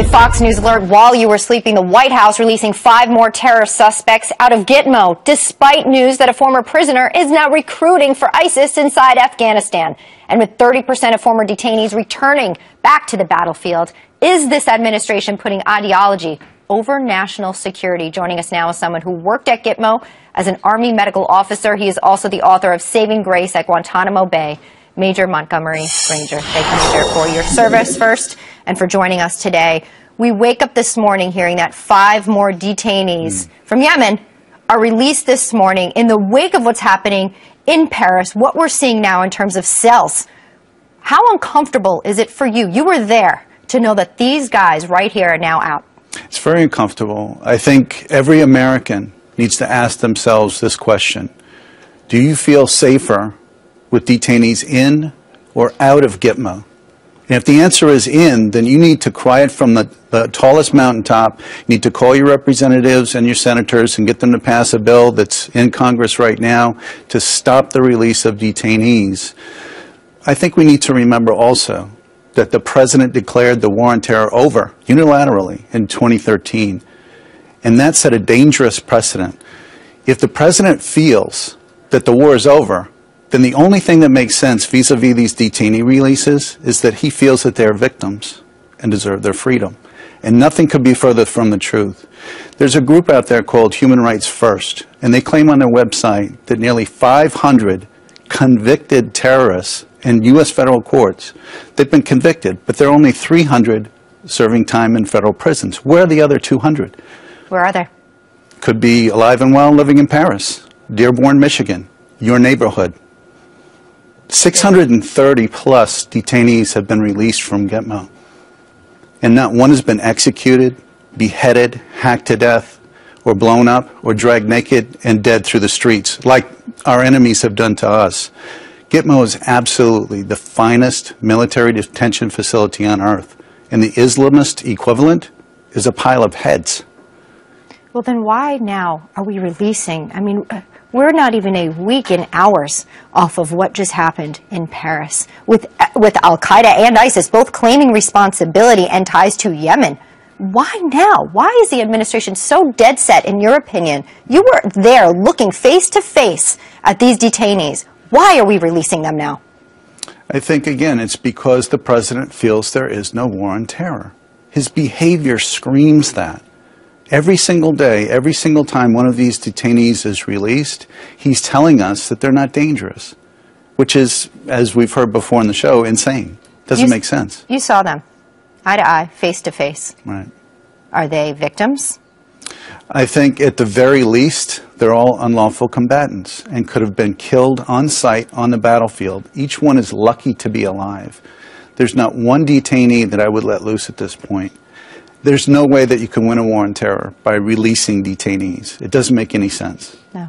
A Fox News alert while you were sleeping. The White House releasing 5 more terror suspects out of Gitmo, despite news that a former prisoner is now recruiting for ISIS inside Afghanistan. And with 30% of former detainees returning back to the battlefield, is this administration putting ideology over national security? Joining us now is someone who worked at Gitmo as an Army medical officer. He is also the author of Saving Grace at Guantanamo Bay. Major Montgomery Granger. Thank you, Major, for your service first and for joining us today. We wake up this morning hearing that 5 more detainees from Yemen are released this morning in the wake of what's happening in Paris, what we're seeing now in terms of cells. How uncomfortable is it for you? You were there to know that these guys right here are now out. It's very uncomfortable. I think every American needs to ask themselves this question. Do you feel safer with detainees in or out of Gitmo? And if the answer is in, then you need to cry it from the tallest mountaintop. You need to call your representatives and your senators and get them to pass a bill that's in Congress right now to stop the release of detainees. I think we need to remember also that the president declared the war on terror over unilaterally in 2013. And that set a dangerous precedent. If the president feels that the war is over, then the only thing that makes sense vis-a-vis these detainee releases is that he feels that they're victims and deserve their freedom. And nothing could be further from the truth. There's a group out there called Human Rights First, and they claim on their website that nearly 500 convicted terrorists in U.S. federal courts, they've been convicted, but there are only 300 serving time in federal prisons. Where are the other 200? Where are they? Could be alive and well living in Paris, Dearborn, Michigan, your neighborhood. 630 plus detainees have been released from Gitmo, and not one has been executed, beheaded, hacked to death, or blown up, or dragged naked and dead through the streets, like our enemies have done to us. Gitmo is absolutely the finest military detention facility on earth, and the Islamist equivalent is a pile of heads. Well, then why now are we releasing? I mean, we're not even a week in hours off of what just happened in Paris with Al-Qaeda and ISIS both claiming responsibility and ties to Yemen. Why now? Why is the administration so dead set, in your opinion? You were there looking face to face at these detainees. Why are we releasing them now? I think, again, it's because the president feels there is no war on terror. His behavior screams that. Every single day, every single time one of these detainees is released, he's telling us that they're not dangerous, which is, as we've heard before in the show, insane. Doesn't make sense. You saw them, eye to eye, face to face. Right. Are they victims? I think at the very least, they're all unlawful combatants and could have been killed on sight on the battlefield. Each one is lucky to be alive. There's not one detainee that I would let loose at this point. There's no way that you can win a war on terror by releasing detainees. It doesn't make any sense. No.